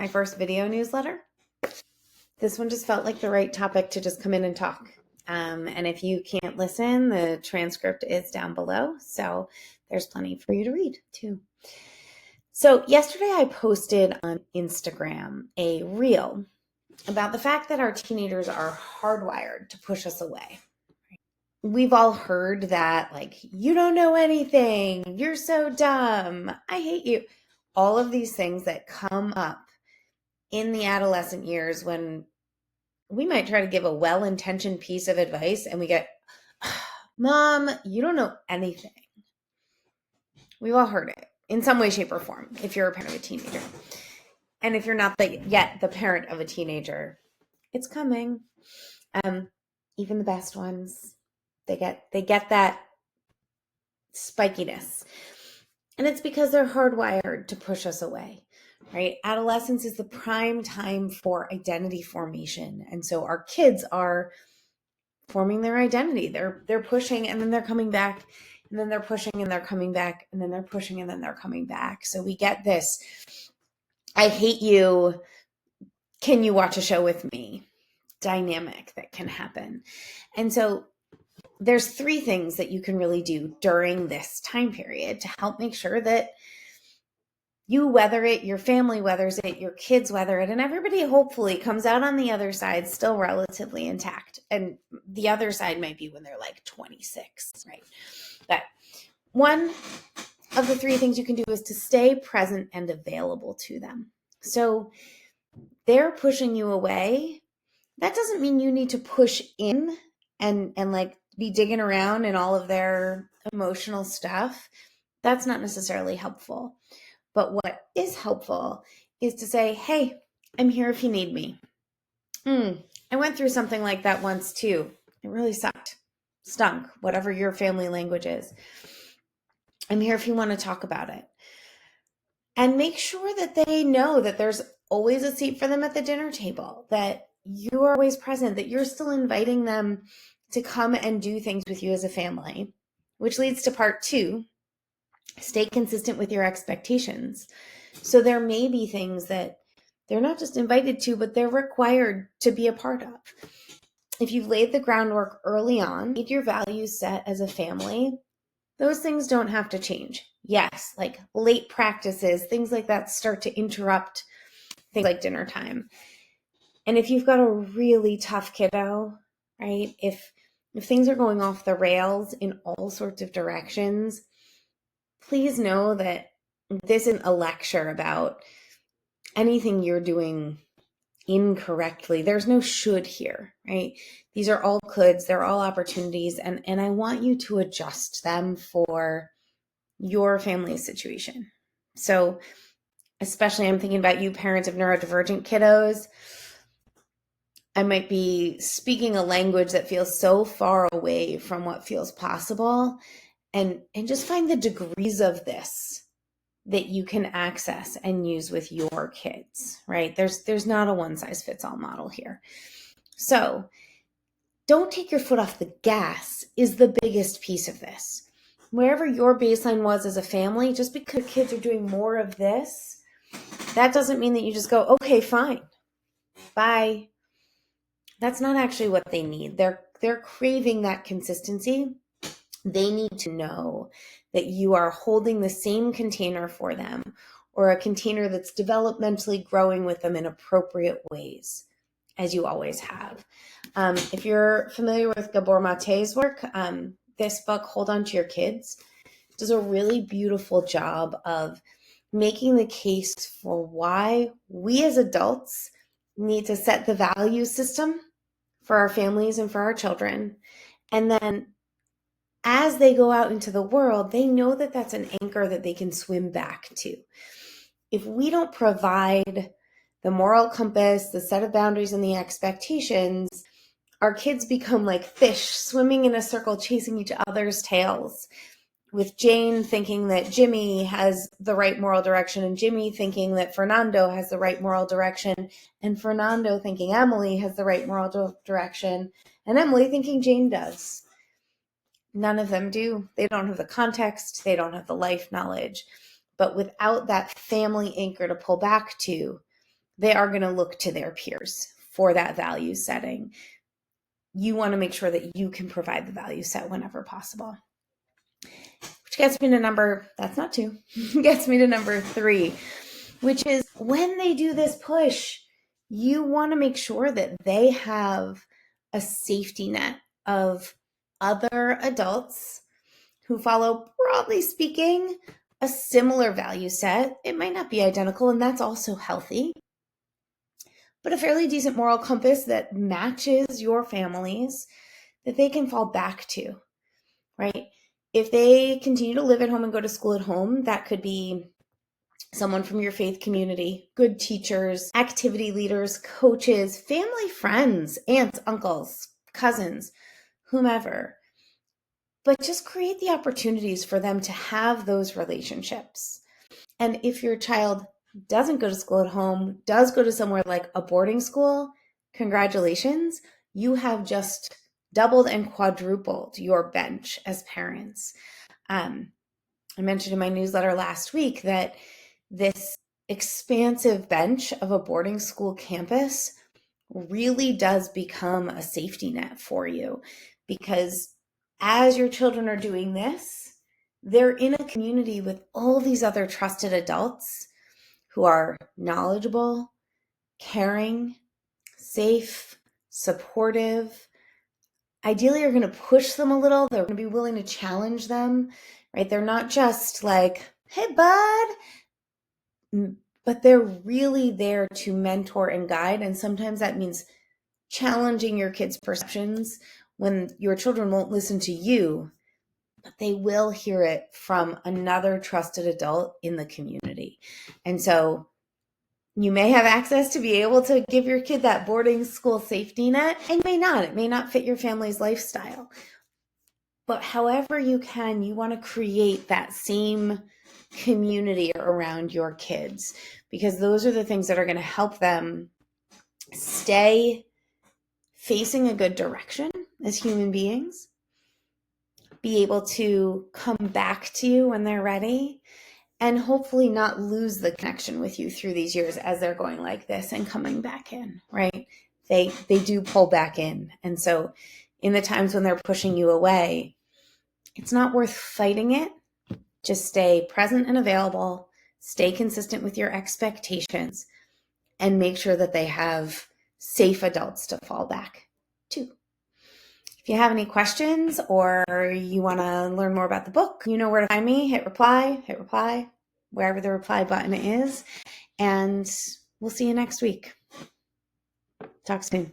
my first video newsletter. This one just felt like the right topic to just come in and talk. And if you can't listen, the transcript is down below. So there's plenty for you to read too. So yesterday I posted on Instagram a reel about the fact that our teenagers are hardwired to push us away. We've all heard that, like, you don't know anything, you're so dumb, I hate you. All of these things that come up in the adolescent years when we might try to give a well-intentioned piece of advice and we get, Mom, you don't know anything. We've all heard it in some way, shape, or form if you're a parent of a teenager. And if you're not yet the parent of a teenager, it's coming. Even the best ones, they get that spikiness. And it's because they're hardwired to push us away, right? Adolescence is the prime time for identity formation. And so our kids are forming their identity. They're pushing and then they're coming back, and then they're pushing and they're coming back, and then they're pushing and then they're coming back. So we get this, I hate you, can you watch a show with me dynamic that can happen. And so there's three things that you can really do during this time period to help make sure that you weather it, your family weathers it, your kids weather it, and everybody hopefully comes out on the other side still relatively intact. And the other side might be when they're like 26, right? But one of the three things you can do is to stay present and available to them. So they're pushing you away. That doesn't mean you need to push in and like be digging around in all of their emotional stuff. That's not necessarily helpful. But what is helpful is to say, hey, I'm here if you need me. I went through something like that once too. It really sucked, stunk, whatever your family language is. I'm here if you want to talk about it. And make sure that they know that there's always a seat for them at the dinner table, that you are always present, that you're still inviting them to come and do things with you as a family, which leads to part two. Stay consistent with your expectations. So there may be things that they're not just invited to, but they're required to be a part of. If you've laid the groundwork early on, made your values set as a family, those things don't have to change. Yes, like late practices, things like that start to interrupt things like dinner time. And if you've got a really tough kiddo, right? If things are going off the rails in all sorts of directions, please know that this isn't a lecture about anything you're doing incorrectly. There's no should here, right? These are all coulds, they're all opportunities, and I want you to adjust them for your family's situation. So especially I'm thinking about you parents of neurodivergent kiddos. I might be speaking a language that feels so far away from what feels possible, and just find the degrees of this that you can access and use with your kids, right? There's not a one size fits all model here. So don't take your foot off the gas is the biggest piece of this. Wherever your baseline was as a family, just because kids are doing more of this, that doesn't mean that you just go, okay, fine, bye. That's not actually what they need. They're craving that consistency. They need to know that you are holding the same container for them, or a container that's developmentally growing with them in appropriate ways, as you always have. If you're familiar with Gabor Mate's work, this book, Hold On to Your Kids, does a really beautiful job of making the case for why we as adults need to set the value system for our families and for our children. And then as they go out into the world, they know that that's an anchor that they can swim back to. If we don't provide the moral compass, the set of boundaries, and the expectations, our kids become like fish swimming in a circle, chasing each other's tails, with Jane thinking that Jimmy has the right moral direction, and Jimmy thinking that Fernando has the right moral direction, and Fernando thinking Emily has the right moral direction, and Emily thinking Jane does. None of them do. They don't have the context. They don't have the life knowledge. But without that family anchor to pull back to, they are going to look to their peers for that value setting. You want to make sure that you can provide the value set whenever possible. Which gets me to gets me to number 3, which is when they do this push, you want to make sure that they have a safety net of other adults who follow, broadly speaking, a similar value set. It might not be identical, and that's also healthy, but a fairly decent moral compass that matches your family's that they can fall back to, right? If they continue to live at home and go to school at home, that could be someone from your faith community, good teachers, activity leaders, coaches, family, friends, aunts, uncles, cousins, whomever. But just create the opportunities for them to have those relationships. And if your child doesn't go to school at home, does go to somewhere like a boarding school, congratulations, you have just doubled and quadrupled your bench as parents. I mentioned in my newsletter last week that this expansive bench of a boarding school campus really does become a safety net for you, because as your children are doing this, they're in a community with all these other trusted adults who are knowledgeable, caring, safe, supportive. Ideally, are going to push them a little. They're going to be willing to challenge them, right? They're not just like, hey, bud, but they're really there to mentor and guide. And sometimes that means challenging your kids' perceptions when your children won't listen to you, but they will hear it from another trusted adult in the community. And so you may have access to be able to give your kid that boarding school safety net, and you may not. It may not fit your family's lifestyle. But however you can, you want to create that same community around your kids, because those are the things that are going to help them stay facing a good direction as human beings, be able to come back to you when they're ready, and hopefully not lose the connection with you through these years as they're going like this and coming back in, right? They do pull back in. And so in the times when they're pushing you away, it's not worth fighting it. Just stay present and available, stay consistent with your expectations, and make sure that they have safe adults to fall back to. If you have any questions or you want to learn more about the book, you know where to find me. Hit reply, wherever the reply button is. And we'll see you next week. Talk soon.